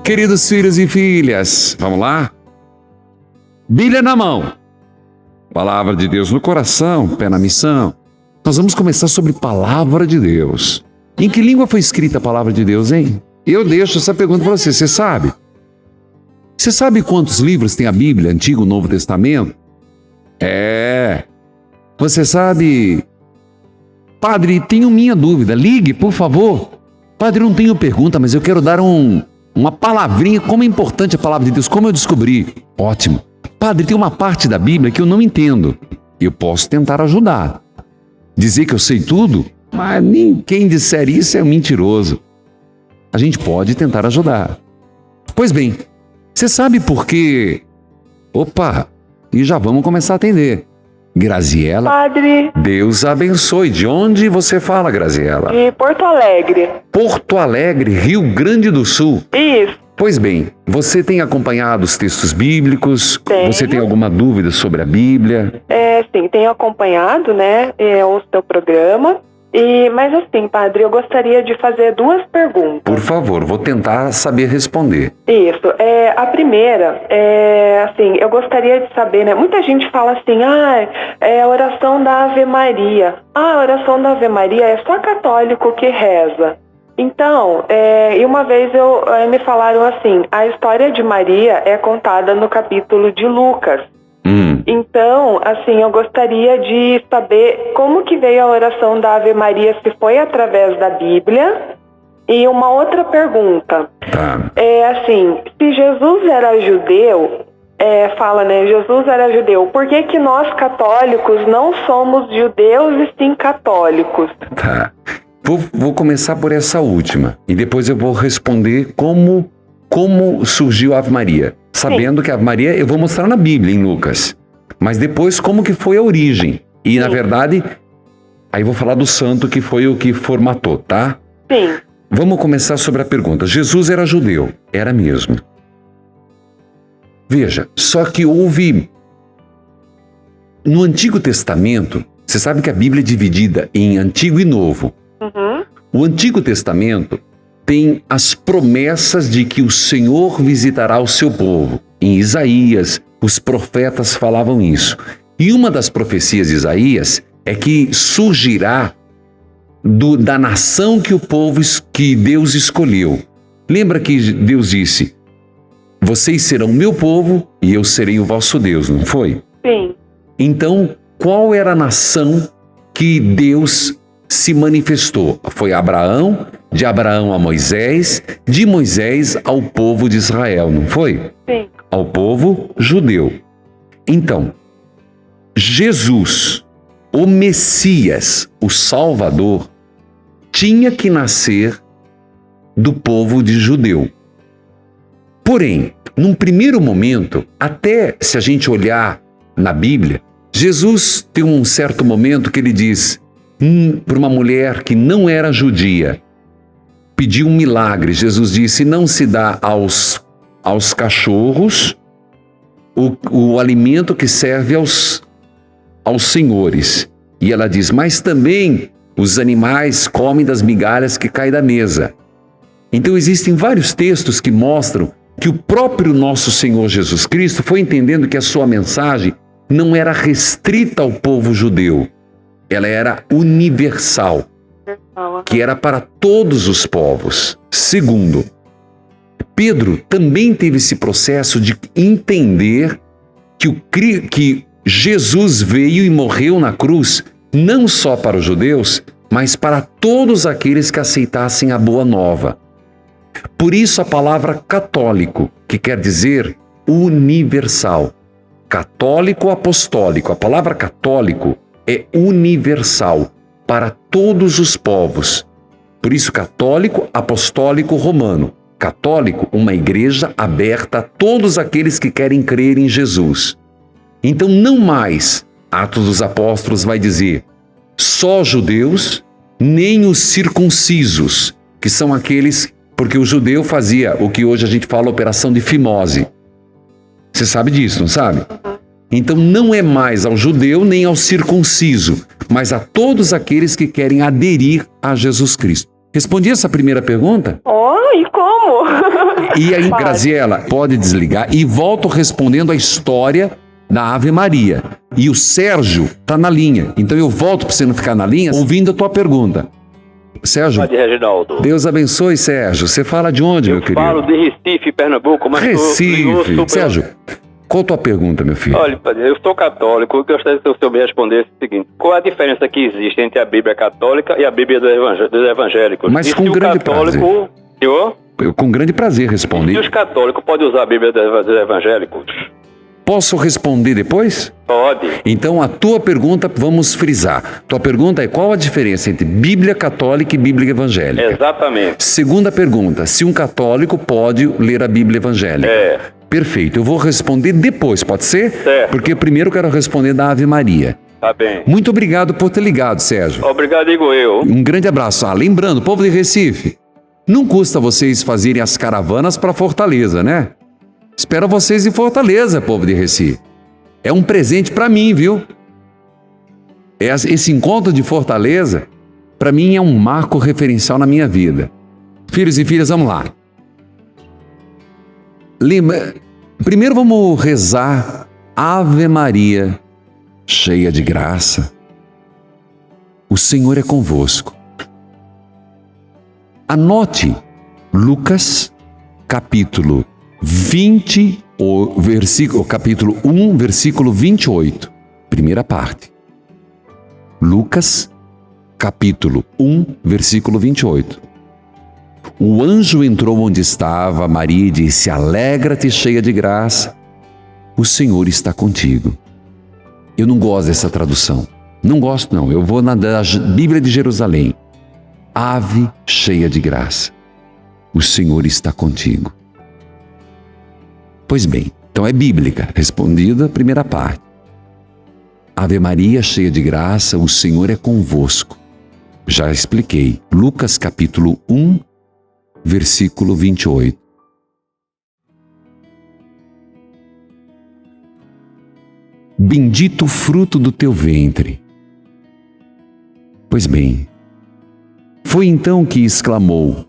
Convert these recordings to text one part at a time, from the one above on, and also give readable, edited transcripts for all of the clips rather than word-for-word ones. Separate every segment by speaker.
Speaker 1: Queridos filhos e filhas, vamos lá? Bíblia na mão, palavra de Deus no coração, pé na missão. Nós vamos começar sobre palavra de Deus. Em que língua foi escrita a palavra de Deus, hein? Eu deixo essa pergunta para você, você sabe? Você sabe quantos livros tem a Bíblia, Antigo e Novo Testamento? Você sabe? Padre, tenho minha dúvida, ligue, por favor. Padre, não tenho pergunta, mas eu quero dar uma palavrinha, como é importante a palavra de Deus, como eu descobri. Ótimo. Padre, tem uma parte da Bíblia que eu não entendo. Eu posso tentar ajudar. Dizer que eu sei tudo, mas quem disser isso é um mentiroso. A gente pode tentar ajudar. Pois bem, você sabe por quê? Opa, e já vamos começar a atender. Graziela.
Speaker 2: Padre.
Speaker 1: Deus abençoe. De onde você fala, Graziela?
Speaker 2: De Porto Alegre.
Speaker 1: Porto Alegre, Rio Grande do Sul.
Speaker 2: Isso.
Speaker 1: Pois bem, você tem acompanhado os textos bíblicos?
Speaker 2: Tenho.
Speaker 1: Você tem alguma dúvida sobre a Bíblia?
Speaker 2: Sim, tenho acompanhado, né, o seu programa. Mas assim, padre, eu gostaria de fazer duas perguntas.
Speaker 1: Por favor, vou tentar saber responder.
Speaker 2: Isso. A primeira, assim, eu gostaria de saber, né, muita gente fala assim, a oração da Ave Maria. A oração da Ave Maria é só católico que reza. Então, e uma vez me falaram assim, a história de Maria é contada no capítulo de Lucas. Então, assim, eu gostaria de saber como que veio a oração da Ave Maria, se foi através da Bíblia. E uma outra pergunta, assim, se Jesus era judeu, fala, né, Jesus era judeu, por que nós católicos não somos judeus e sim católicos?
Speaker 1: Tá. Vou começar por essa última e depois eu vou responder como surgiu a Ave Maria. Sabendo que a Ave Maria eu vou mostrar na Bíblia, em Lucas. Mas depois como que foi a origem. E na verdade, aí vou falar do santo que foi o que formatou, tá?
Speaker 2: Sim.
Speaker 1: Vamos começar sobre a pergunta. Jesus era judeu? Era mesmo. Veja, só que houve... No Antigo Testamento, você sabe que a Bíblia é dividida em Antigo e Novo. O Antigo Testamento tem as promessas de que o Senhor visitará o seu povo. Em Isaías, os profetas falavam isso. E uma das profecias de Isaías é que surgirá da nação que Deus escolheu. Lembra que Deus disse, vocês serão meu povo e eu serei o vosso Deus, não foi?
Speaker 2: Sim.
Speaker 1: Então, qual era a nação que Deus se manifestou? Foi Abraão, de Abraão a Moisés, de Moisés ao povo de Israel, não foi?
Speaker 2: Sim.
Speaker 1: Ao povo judeu. Então, Jesus, o Messias, o Salvador, tinha que nascer do povo de judeu. Porém, num primeiro momento, até se a gente olhar na Bíblia, Jesus tem um certo momento que ele diz para uma mulher que não era judia, pediu um milagre. Jesus disse, não se dá aos cachorros o alimento que serve aos senhores. E ela diz, mas também os animais comem das migalhas que caem da mesa. Então existem vários textos que mostram que o próprio nosso Senhor Jesus Cristo foi entendendo que a sua mensagem não era restrita ao povo judeu, ela era universal, que era para todos os povos. Segundo, Pedro também teve esse processo de entender que Jesus veio e morreu na cruz, não só para os judeus, mas para todos aqueles que aceitassem a boa nova. Por isso a palavra católico, que quer dizer universal. Católico apostólico, a palavra católico é universal para todos os povos. Por isso católico apostólico romano. Católico, uma igreja aberta a todos aqueles que querem crer em Jesus. Então não mais, Atos dos Apóstolos vai dizer, só judeus, nem os circuncisos, que são aqueles, porque o judeu fazia o que hoje a gente fala operação de fimose. Você sabe disso, não sabe? Então não é mais ao judeu nem ao circunciso, mas a todos aqueles que querem aderir a Jesus Cristo. Respondi essa primeira pergunta?
Speaker 2: E como?
Speaker 1: E aí,
Speaker 2: Pode.
Speaker 1: Graziela, pode desligar e volto respondendo a história da Ave Maria. E o Sérgio está na linha. Então eu volto para você não ficar na linha ouvindo a tua pergunta. Sérgio,
Speaker 3: De Reginaldo.
Speaker 1: Deus abençoe, Sérgio. Você fala de onde, meu
Speaker 3: Eu
Speaker 1: querido?
Speaker 3: falo de Recife, Pernambuco, mas
Speaker 1: Recife. Sérgio, qual a tua pergunta, meu filho?
Speaker 3: Olha, padre, eu sou católico, eu gostaria que o senhor me respondesse o seguinte: qual a diferença que existe entre a Bíblia católica e a Bíblia dos evangélicos?
Speaker 1: Mas
Speaker 3: E
Speaker 1: com
Speaker 3: se o
Speaker 1: grande
Speaker 3: católico, senhor?
Speaker 1: Eu com grande prazer respondo.
Speaker 3: E os católicos podem usar a Bíblia dos evangélicos?
Speaker 1: Posso responder depois?
Speaker 3: Pode.
Speaker 1: Então, a tua pergunta, vamos frisar. Tua pergunta é qual a diferença entre Bíblia católica e Bíblia evangélica?
Speaker 3: Exatamente.
Speaker 1: Segunda pergunta, se um católico pode ler a Bíblia evangélica?
Speaker 3: É.
Speaker 1: Perfeito, eu vou responder depois, pode ser?
Speaker 3: Certo.
Speaker 1: Porque primeiro eu quero responder da Ave Maria.
Speaker 3: Tá bem.
Speaker 1: Muito obrigado por ter ligado, Sérgio.
Speaker 3: Obrigado, digo eu.
Speaker 1: Um grande abraço. Lembrando, povo de Recife, não custa vocês fazerem as caravanas para Fortaleza, né? Espero vocês em Fortaleza, povo de Recife. É um presente para mim, viu? Esse encontro de Fortaleza, para mim, é um marco referencial na minha vida. Filhos e filhas, vamos lá. Primeiro vamos rezar Ave Maria, cheia de graça. O Senhor é convosco. Anote Lucas, capítulo 1, versículo 28, primeira parte. Lucas, capítulo 1, versículo 28. O anjo entrou onde estava Maria e disse: alegra-te, cheia de graça, o Senhor está contigo. Eu não gosto dessa tradução. Não gosto, não. Eu vou na da Bíblia de Jerusalém. Ave cheia de graça, o Senhor está contigo. Pois bem, então é bíblica, respondida a primeira parte. Ave Maria, cheia de graça, o Senhor é convosco. Já expliquei. Lucas capítulo 1, versículo 28. Bendito o fruto do teu ventre. Pois bem, foi então que exclamou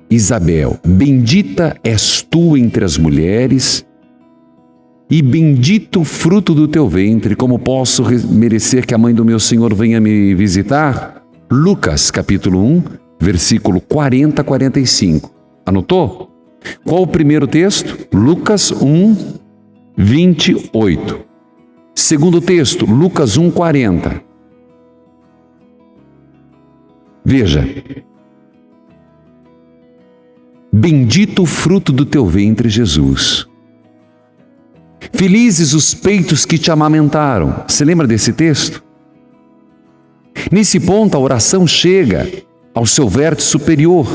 Speaker 1: Isabel: bendita és tu entre as mulheres, e bendito o fruto do teu ventre. Como posso merecer que a mãe do meu Senhor venha me visitar? Lucas, capítulo 1, versículo 40 a 45. Anotou? Qual o primeiro texto? Lucas 1, 28. Segundo texto, Lucas 1, 40. Veja. Bendito o fruto do teu ventre, Jesus. Felizes os peitos que te amamentaram. Você lembra desse texto? Nesse ponto, a oração chega ao seu vértice superior.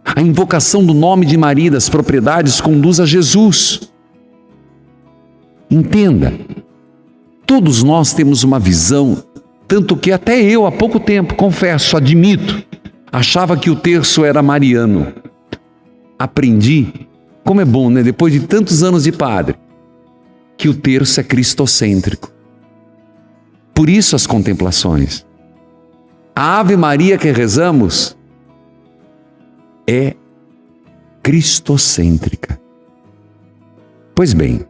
Speaker 1: A invocação do nome de Maria e das propriedades conduz a Jesus. Entenda, todos nós temos uma visão, tanto que até eu, há pouco tempo, confesso, admito, achava que o terço era mariano. Aprendi, como é bom, né? Depois de tantos anos de padre, que o terço é cristocêntrico. Por isso as contemplações. A Ave Maria que rezamos é cristocêntrica. Pois bem,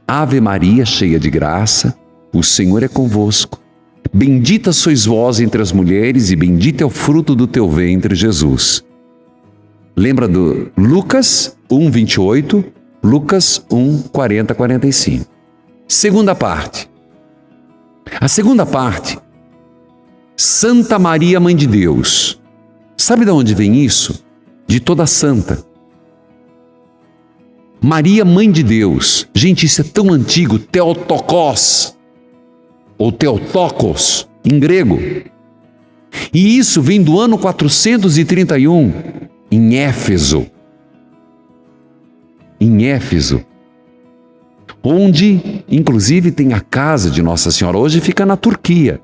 Speaker 1: Ave Maria, cheia de graça, o Senhor é convosco. Bendita sois vós entre as mulheres e bendito é o fruto do teu ventre, Jesus. Lembra do Lucas 1, 28, Lucas 1, 40 a 45. Segunda parte. A segunda parte, Santa Maria, Mãe de Deus. Sabe de onde vem isso? De toda santa. Maria, Mãe de Deus. Gente, isso é tão antigo, Theotokos, ou Theotokos, em grego. E isso vem do ano 431, em Éfeso. Em Éfeso, onde, inclusive, tem a casa de Nossa Senhora. Hoje fica na Turquia.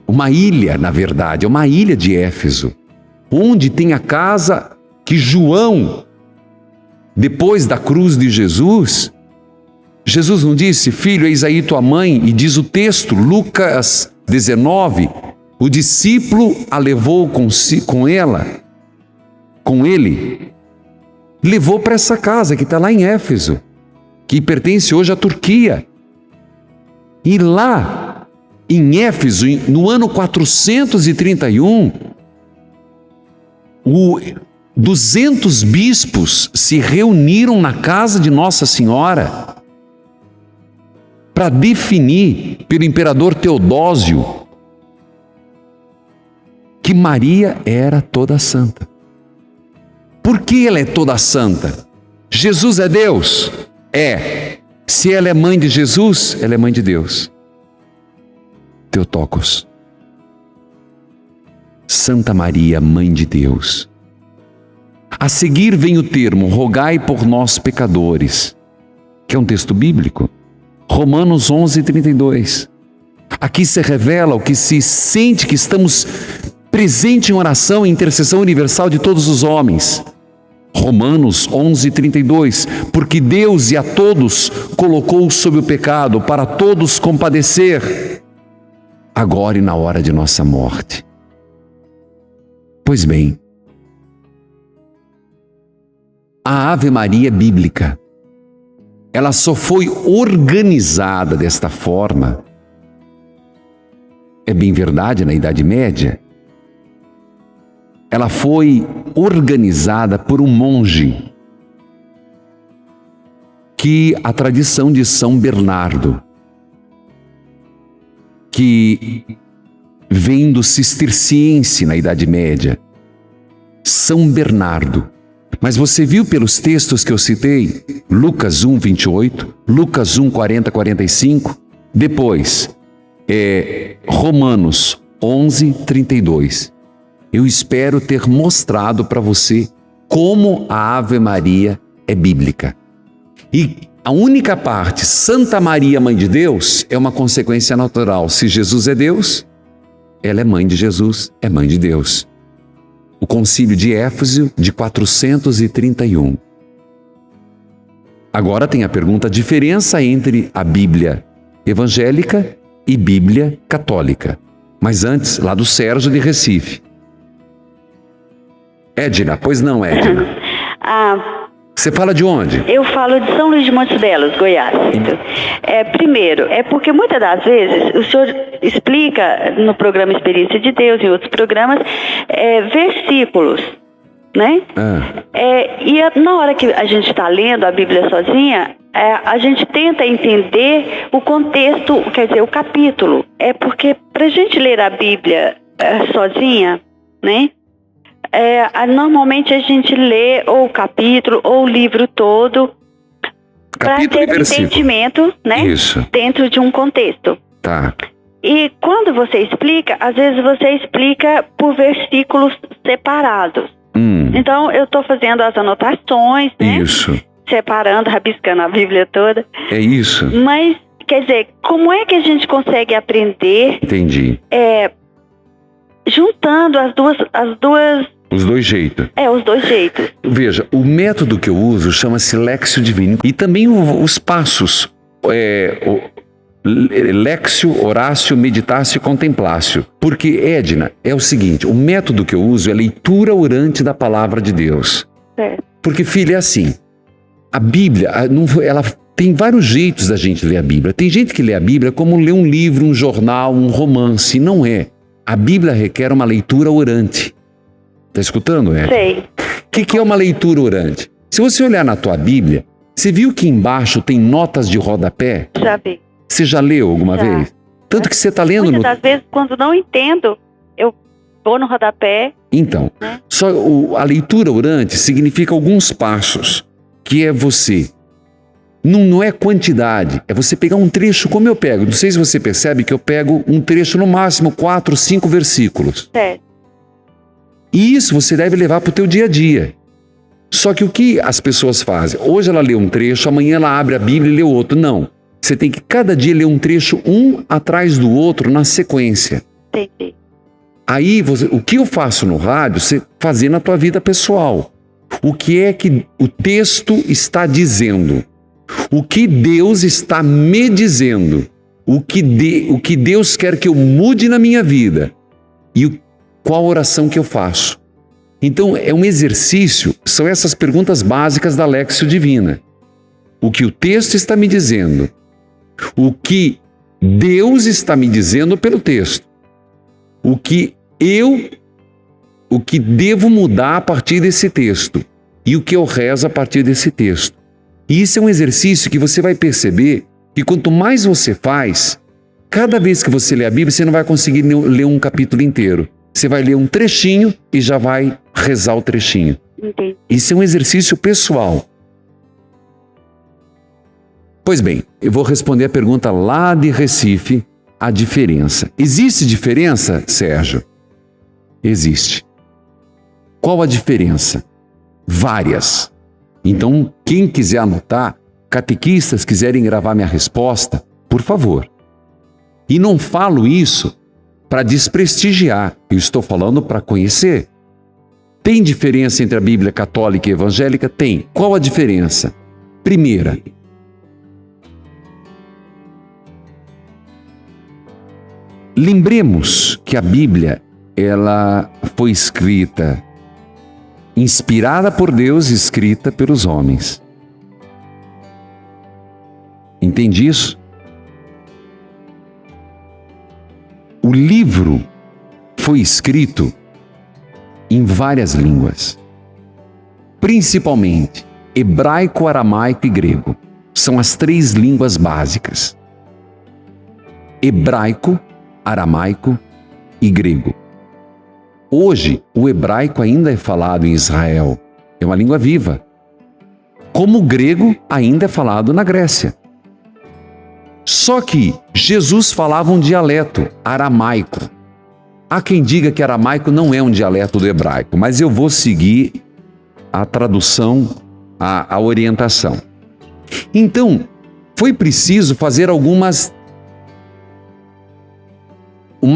Speaker 1: Uma ilha, na verdade, é uma ilha de Éfeso, onde tem a casa que João, depois da cruz de Jesus, Jesus não disse: filho, eis aí tua mãe, e diz o texto, Lucas 19, o discípulo a levou com ele levou para essa casa que está lá em Éfeso, que pertence hoje à Turquia. E lá, em Éfeso, no ano 431, 200 bispos se reuniram na casa de Nossa Senhora para definir pelo imperador Teodósio que Maria era toda santa. Por que ela é toda santa? Jesus é Deus? É. Se ela é mãe de Jesus, ela é mãe de Deus. Theotokos. Santa Maria, Mãe de Deus. A seguir vem o termo, rogai por nós pecadores, que é um texto bíblico. Romanos 11:32. Aqui se revela o que se sente que estamos presentes em oração e intercessão universal de todos os homens. Romanos 11:32. Porque Deus e a todos colocou sob o pecado, para todos compadecer, agora e na hora de nossa morte. Pois bem, a Ave Maria bíblica, ela só foi organizada desta forma, é bem verdade, na Idade Média. Ela foi organizada por um monge, que a tradição de São Bernardo, que vem do cisterciense na Idade Média, São Bernardo. Mas você viu pelos textos que eu citei, Lucas 1:28, Lucas 1:40-45, depois, Romanos 11:32. Eu espero ter mostrado para você como a Ave Maria é bíblica. E a única parte, Santa Maria, Mãe de Deus, é uma consequência natural. Se Jesus é Deus, ela é mãe de Jesus, é mãe de Deus. O Concílio de Éfeso, de 431. Agora tem a pergunta: a diferença entre a Bíblia evangélica e Bíblia católica. Mas antes, lá do Sérgio de Recife. Edna, pois não, Edna? Você fala de onde?
Speaker 4: Eu falo de São Luís de Montes Belos, Goiás. Primeiro, é porque muitas das vezes o senhor explica no programa Experiência de Deus e outros programas versículos, né? E na hora que a gente está lendo a Bíblia sozinha, a gente tenta entender o contexto, quer dizer, o capítulo. É porque para a gente ler a Bíblia sozinha, né? Normalmente a gente lê ou o capítulo ou o livro todo para ter entendimento, né?
Speaker 1: Isso.
Speaker 4: Dentro de um contexto.
Speaker 1: Tá.
Speaker 4: E quando você explica, às vezes você explica por versículos separados. Então eu estou fazendo as anotações, né?
Speaker 1: Isso.
Speaker 4: Separando, rabiscando a Bíblia toda.
Speaker 1: É isso.
Speaker 4: Mas, quer dizer, como é que a gente consegue aprender?
Speaker 1: Entendi.
Speaker 4: Juntando as duas...
Speaker 1: Os dois jeitos.
Speaker 4: Os dois jeitos.
Speaker 1: Veja, o método que eu uso chama-se Lexio Divino. E também os passos. Lexio, Horácio, Meditácio e Contemplácio. Porque, Edna, é o seguinte, o método que eu uso é leitura orante da Palavra de Deus.
Speaker 4: Certo.
Speaker 1: Porque, filha, é assim, a Bíblia, ela tem vários jeitos da gente ler a Bíblia. Tem gente que lê a Bíblia como ler um livro, um jornal, um romance. Não é. A Bíblia requer uma leitura orante. Está escutando, Edna?
Speaker 4: Sei.
Speaker 1: O que é uma leitura orante? Se você olhar na tua Bíblia, você viu que embaixo tem notas de rodapé?
Speaker 4: Já vi.
Speaker 1: Você já leu alguma vez? Tanto que você está lendo...
Speaker 4: Muitas das vezes, quando não entendo, eu vou no rodapé.
Speaker 1: Então, só a leitura orante significa alguns passos, que é você... Não é quantidade, é você pegar um trecho como eu pego. Não sei se você percebe que eu pego um trecho, no máximo 4, 5 versículos.
Speaker 4: Certo.
Speaker 1: E isso você deve levar para o teu dia a dia. Só que o que as pessoas fazem? Hoje ela lê um trecho, amanhã ela abre a Bíblia e lê outro. Não. Você tem que cada dia ler um trecho um atrás do outro na sequência.
Speaker 4: Entendi.
Speaker 1: Aí, o que eu faço no rádio, você fazer na tua vida pessoal. O que é que o texto está dizendo? O que Deus está me dizendo? O que Deus quer que eu mude na minha vida? E qual oração que eu faço? Então, é um exercício, são essas perguntas básicas da Léxio Divina. O que o texto está me dizendo? O que Deus está me dizendo pelo texto? O que devo mudar a partir desse texto? E o que eu rezo a partir desse texto? E isso é um exercício que você vai perceber que quanto mais você faz, cada vez que você lê a Bíblia, você não vai conseguir ler um capítulo inteiro. Você vai ler um trechinho e já vai rezar o trechinho.
Speaker 4: Entendi.
Speaker 1: Isso é um exercício pessoal. Pois bem, eu vou responder a pergunta lá de Recife, a diferença. Existe diferença, Sérgio? Existe. Qual a diferença? Várias. Então, quem quiser anotar, catequistas quiserem gravar minha resposta, por favor. E não falo isso para desprestigiar, eu estou falando para conhecer. Tem diferença entre a Bíblia católica e evangélica? Tem. Qual a diferença? Primeira, lembremos que a Bíblia, ela foi escrita, inspirada por Deus, escrita pelos homens. Entende isso? O livro foi escrito em várias línguas, principalmente hebraico, aramaico e grego. São as 3 línguas básicas. Hebraico, aramaico e grego. Hoje, o hebraico ainda é falado em Israel. É uma língua viva. Como o grego ainda é falado na Grécia. Só que Jesus falava um dialeto aramaico. Há quem diga que aramaico não é um dialeto do hebraico, mas eu vou seguir a tradução, a orientação. Então, foi preciso fazer uma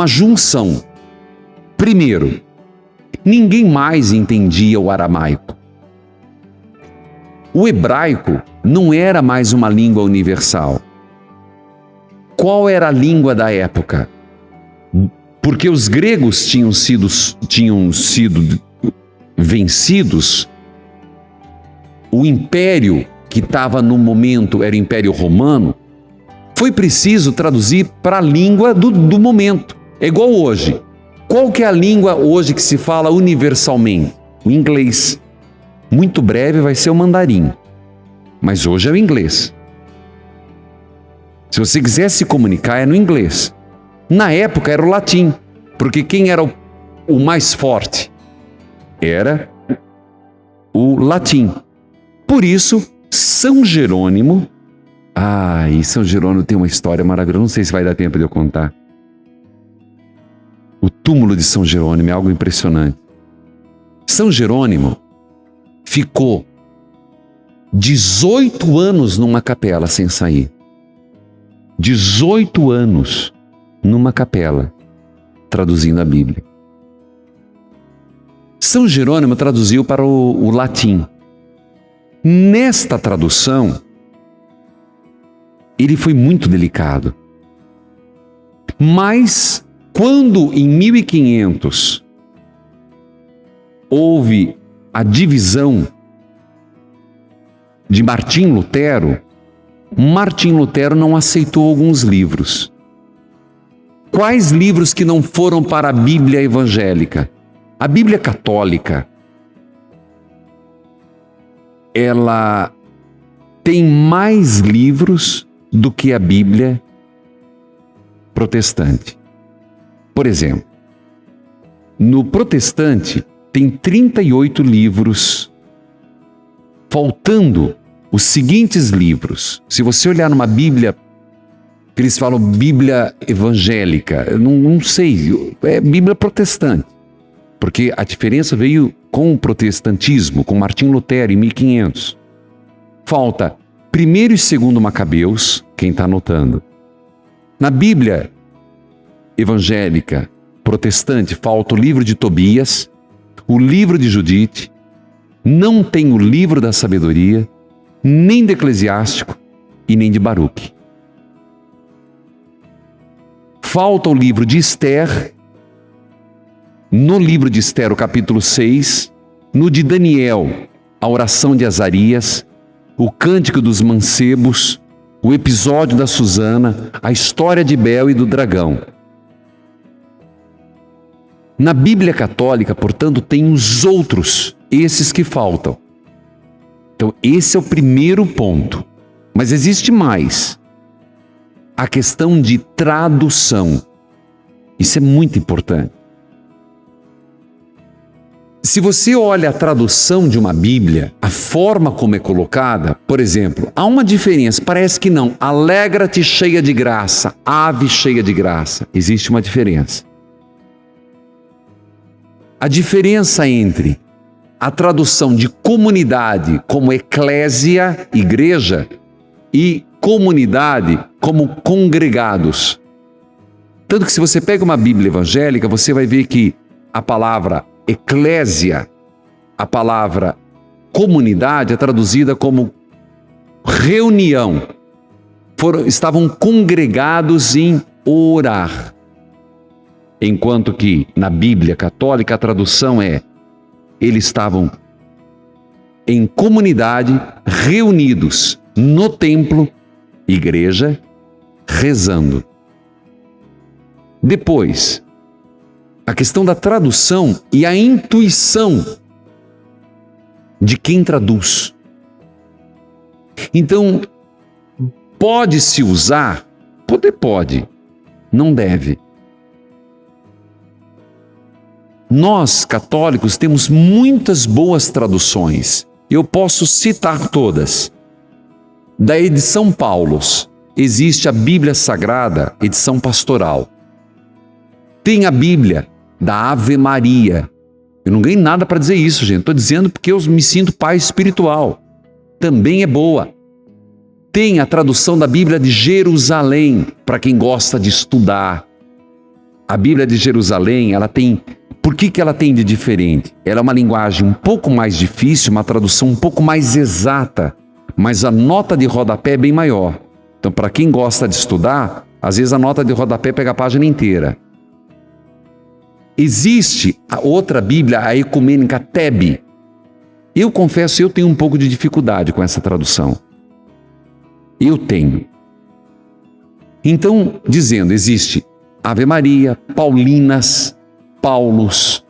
Speaker 1: junção. Primeiro, ninguém mais entendia o aramaico. O hebraico não era mais uma língua universal. Qual era a língua da época? Porque os gregos tinham sido vencidos. O império que estava no momento era o Império Romano. Foi preciso traduzir para a língua do momento. É igual hoje. Qual que é a língua hoje que se fala universalmente? O inglês. Muito breve vai ser o mandarim. Mas hoje é o inglês. Se você quiser se comunicar, é no inglês. Na época era o latim, porque quem era o mais forte? Era o latim. Por isso, São Jerônimo... e São Jerônimo tem uma história maravilhosa, não sei se vai dar tempo de eu contar. O túmulo de São Jerônimo é algo impressionante. São Jerônimo ficou 18 anos numa capela sem sair. 18 anos numa capela, traduzindo a Bíblia. São Jerônimo traduziu para o latim. Nesta tradução, ele foi muito delicado. Mas, quando em 1500 houve a divisão de Martim Lutero não aceitou alguns livros. Quais livros que não foram para a Bíblia evangélica? A Bíblia católica, ela tem mais livros do que a Bíblia protestante. Por exemplo, no protestante tem 38 livros, faltando os seguintes livros. Se você olhar numa Bíblia, que eles falam Bíblia evangélica, eu não sei, é Bíblia protestante. Porque a diferença veio com o protestantismo, com Martim Lutero em 1500. Falta 1º e 2º Macabeus, quem está anotando. Na Bíblia evangélica protestante falta o livro de Tobias, o livro de Judite, não tem o livro da sabedoria, nem de Eclesiástico e nem de Baruque. Falta o livro de Esther. No livro de Esther, o capítulo 6, no de Daniel, a oração de Azarias, o cântico dos mancebos, o episódio da Susana, a história de Bel e do dragão. Na Bíblia Católica, portanto, tem os outros, esses que faltam. Então, esse é o primeiro ponto. Mas existe mais. A questão de tradução. Isso é muito importante. Se você olha a tradução de uma Bíblia, a forma como é colocada, por exemplo, há uma diferença, parece que não. Alegra-te cheia de graça, ave cheia de graça. Existe uma diferença. A diferença entre a tradução de comunidade como eclésia, igreja, e comunidade como congregados. Tanto que se você pega uma Bíblia evangélica, você vai ver que a palavra eclésia, a palavra comunidade é traduzida como reunião. Estavam congregados em orar. Enquanto que na Bíblia Católica a tradução é: eles estavam em comunidade, reunidos no templo, igreja, rezando. Depois, a questão da tradução e a intuição de quem traduz. Então, pode-se usar? Pode. Não deve. Nós, católicos, temos muitas boas traduções. Eu posso citar todas. Da edição Paulus, existe a Bíblia Sagrada, edição pastoral. Tem a Bíblia da Ave Maria. Eu não ganhei nada para dizer isso, gente. Estou dizendo porque eu me sinto pai espiritual. Também é boa. Tem a tradução da Bíblia de Jerusalém, para quem gosta de estudar. A Bíblia de Jerusalém, ela tem... Por que ela tem de diferente? Ela é uma linguagem um pouco mais difícil, uma tradução um pouco mais exata, mas a nota de rodapé é bem maior. Então, para quem gosta de estudar, às vezes a nota de rodapé pega a página inteira. Existe a outra Bíblia, a ecumênica TEB. Eu confesso, eu tenho um pouco de dificuldade com essa tradução. Eu tenho. Então, dizendo, existe Ave Maria, Paulinas, Paulus,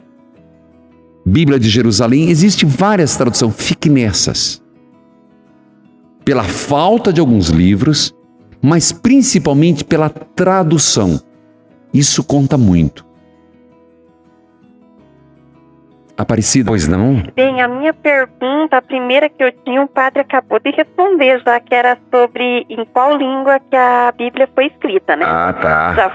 Speaker 1: Bíblia de Jerusalém, existe várias traduções, fique nessas. Pela falta de alguns livros, mas principalmente pela tradução. Isso conta muito. Aparecida, pois não?
Speaker 5: Bem, a minha pergunta, a primeira que eu tinha, o padre acabou de responder, já que era sobre em qual língua que a Bíblia foi escrita, né?
Speaker 1: Ah, tá.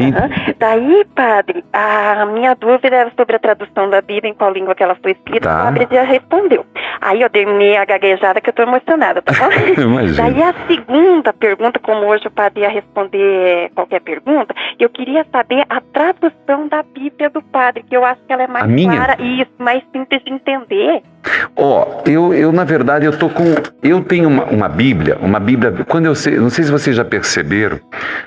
Speaker 5: Daí, padre, a minha dúvida era sobre a tradução da Bíblia, em qual língua que ela foi escrita, tá. O padre já respondeu. Aí eu dei meia gaguejada que eu tô emocionada, tá bom? Daí a segunda pergunta, como hoje o padre ia responder qualquer pergunta, eu queria saber a tradução da Bíblia do padre, que eu acho que ela é mais clara e mais simples de entender.
Speaker 1: Eu na verdade, eu tenho uma Bíblia, quando não sei se vocês já perceberam,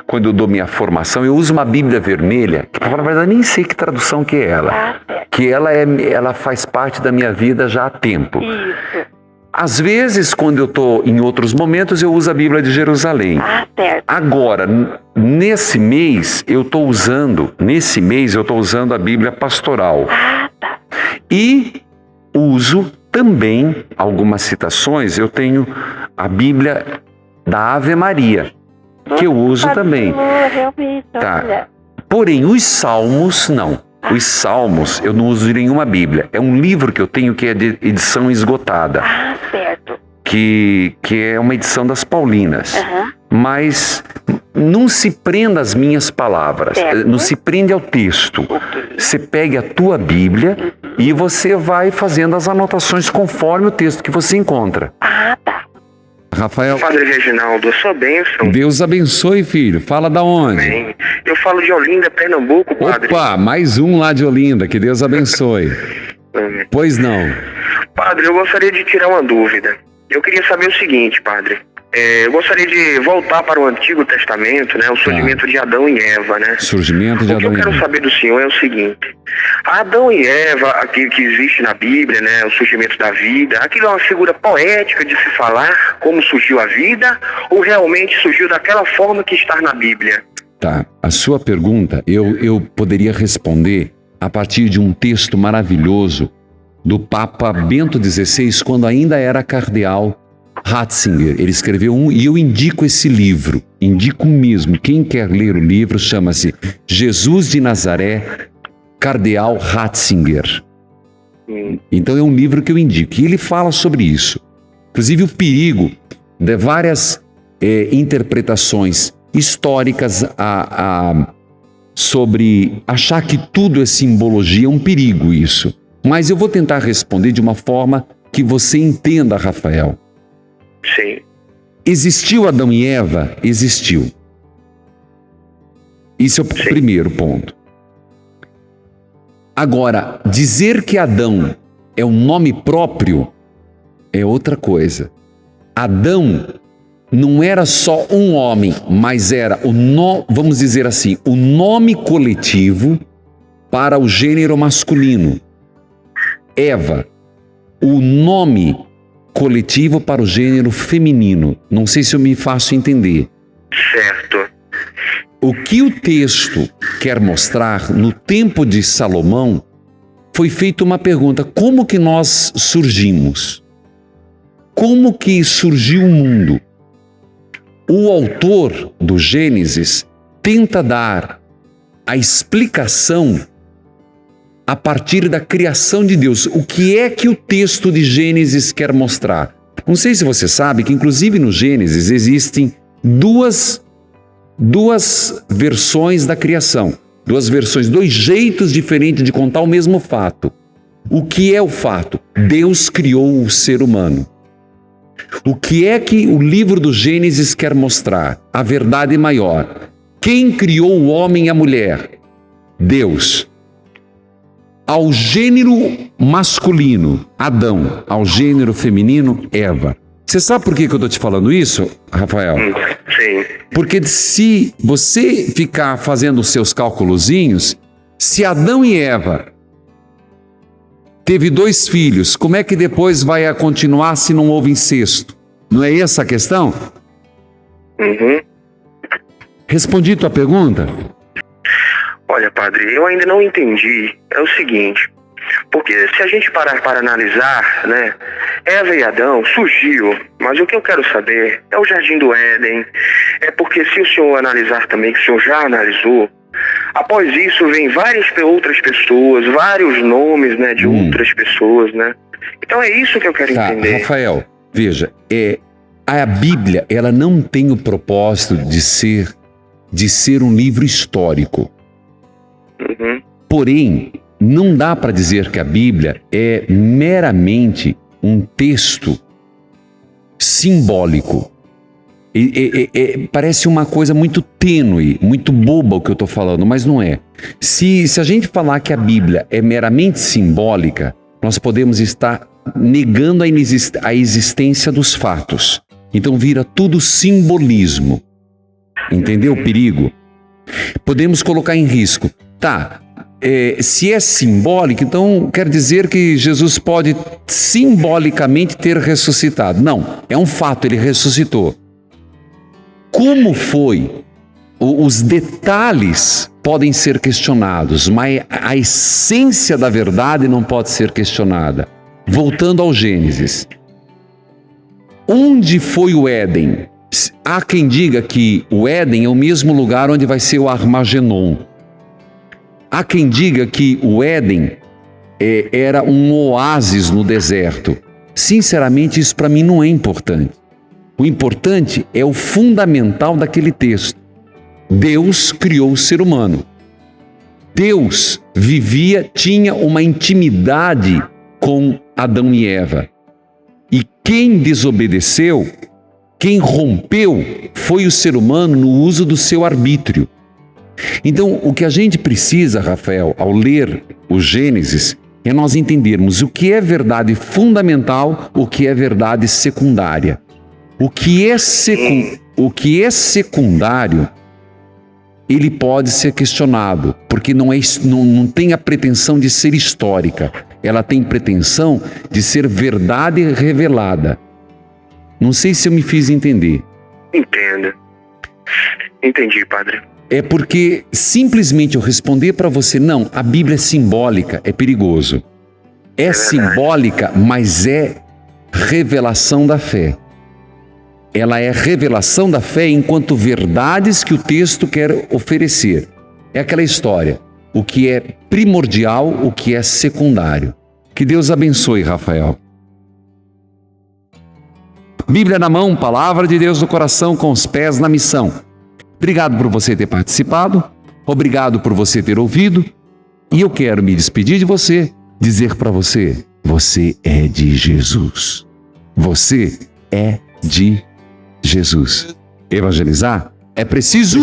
Speaker 1: quando eu dou minha formação, eu uso uma Bíblia vermelha, que na verdade nem sei que tradução que é ela, que ela faz parte da minha vida já há tempo.
Speaker 5: Isso.
Speaker 1: Às vezes, quando eu estou em outros momentos, eu uso a Bíblia de Jerusalém.
Speaker 5: Certo.
Speaker 1: Agora, nesse mês eu estou usando a Bíblia pastoral.
Speaker 5: Tá.
Speaker 1: E uso também algumas citações, eu tenho a Bíblia da Ave Maria, que eu uso também.
Speaker 5: Realmente,
Speaker 1: tá. Porém, os Salmos, não. Os Salmos, eu não uso em nenhuma Bíblia. É um livro que eu tenho que é de edição esgotada.
Speaker 5: Certo.
Speaker 1: Que é uma edição das Paulinas. Mas não se prenda às minhas palavras, não se prende ao texto. Você pega a tua Bíblia e você vai fazendo as anotações conforme o texto que você encontra.
Speaker 5: Tá.
Speaker 1: Rafael.
Speaker 6: Padre Reginaldo, a sua bênção.
Speaker 1: Deus abençoe, filho. Fala da onde?
Speaker 6: Amém. Eu falo de Olinda, Pernambuco, padre.
Speaker 1: Opa, mais um lá de Olinda. Que Deus abençoe.
Speaker 6: Amém.
Speaker 1: Pois não.
Speaker 6: Padre, eu gostaria de tirar uma dúvida. Eu queria saber o seguinte, padre. Eu gostaria de voltar para o Antigo Testamento, né? O surgimento de Adão e Eva, né?
Speaker 1: Surgimento de Adão e Eva.
Speaker 6: O que eu quero saber do senhor é o seguinte: Adão e Eva, aquilo que existe na Bíblia, né? O surgimento da vida, aquilo é uma figura poética de se falar como surgiu a vida, ou realmente surgiu daquela forma que está na Bíblia?
Speaker 1: Tá, a sua pergunta eu poderia responder a partir de um texto maravilhoso do Papa Bento XVI, quando ainda era cardeal Ratzinger. Ele escreveu e eu indico esse livro, indico mesmo. Quem quer ler o livro chama-se Jesus de Nazaré, Cardeal Ratzinger. Então é um livro que eu indico. E ele fala sobre isso. Inclusive o perigo de várias interpretações históricas sobre achar que tudo é simbologia. É um perigo isso. Mas eu vou tentar responder de uma forma que você entenda, Rafael.
Speaker 6: Sim.
Speaker 1: Existiu Adão e Eva? Existiu. Isso é o primeiro ponto. Agora, dizer que Adão é um nome próprio é outra coisa. Adão não era só um homem, mas era vamos dizer assim, o nome coletivo para o gênero masculino. Eva, o nome coletivo para o gênero feminino. Não sei se eu me faço entender.
Speaker 6: Certo.
Speaker 1: O que o texto quer mostrar, no tempo de Salomão, foi feita uma pergunta: como que nós surgimos? Como que surgiu o mundo? O autor do Gênesis tenta dar a explicação a partir da criação de Deus. O que é que o texto de Gênesis quer mostrar? Não sei se você sabe que, inclusive, no Gênesis existem duas versões da criação. Duas versões, dois jeitos diferentes de contar o mesmo fato. O que é o fato? Deus criou o ser humano. O que é que o livro do Gênesis quer mostrar? A verdade maior. Quem criou o homem e a mulher? Deus. Ao gênero masculino, Adão. Ao gênero feminino, Eva. Você sabe por que eu estou te falando isso, Rafael?
Speaker 6: Sim.
Speaker 1: Porque se você ficar fazendo os seus cálculozinhos, se Adão e Eva teve 2 filhos, como é que depois vai continuar se não houve incesto? Não é essa a questão?
Speaker 6: Uhum.
Speaker 1: Respondi tua pergunta?
Speaker 6: Olha, padre, eu ainda não entendi. É o seguinte, porque se a gente parar para analisar, né, Eva e Adão surgiu, mas o que eu quero saber é o Jardim do Éden. É porque se o senhor analisar também, que o senhor já analisou, após isso vem várias outras pessoas, vários nomes, né, de outras pessoas, né? Então é isso que eu quero entender.
Speaker 1: Rafael, veja, a Bíblia, ela não tem o propósito de ser um livro histórico.
Speaker 6: Uhum.
Speaker 1: Porém, não dá para dizer que a Bíblia é meramente um texto simbólico. Parece uma coisa muito tênue, muito boba o que eu estou falando, mas não é. Se a gente falar que a Bíblia é meramente simbólica, nós podemos estar negando a existência dos fatos. Então vira tudo simbolismo. Entendeu o perigo? Podemos colocar em risco. Tá, se é simbólico, então quer dizer que Jesus pode simbolicamente ter ressuscitado. Não, é um fato, ele ressuscitou. Como foi? Os detalhes podem ser questionados, mas a essência da verdade não pode ser questionada. Voltando ao Gênesis. Onde foi o Éden? Há quem diga que o Éden é o mesmo lugar onde vai ser o Armagedon. Há quem diga que o Éden era um oásis no deserto. Sinceramente, isso para mim não é importante. O importante é o fundamental daquele texto. Deus criou o ser humano. Deus tinha uma intimidade com Adão e Eva. E quem desobedeceu, quem rompeu, foi o ser humano no uso do seu arbítrio. Então, o que a gente precisa, Rafael, ao ler o Gênesis, é nós entendermos o que é verdade fundamental, o que é verdade secundária. O que é secundário, ele pode ser questionado, porque não tem a pretensão de ser histórica. Ela tem pretensão de ser verdade revelada. Não sei se eu me fiz entender.
Speaker 6: Entendo. Entendi, padre.
Speaker 1: É porque simplesmente eu responder para você, não, a Bíblia é simbólica, é perigoso. É simbólica, mas é revelação da fé. Ela é revelação da fé enquanto verdades que o texto quer oferecer. É aquela história, o que é primordial, o que é secundário. Que Deus abençoe, Rafael. Bíblia na mão, palavra de Deus no coração, com os pés na missão. Obrigado por você ter participado, obrigado por você ter ouvido, e eu quero me despedir de você, dizer para você, você é de Jesus. Você é de Jesus. Evangelizar é preciso.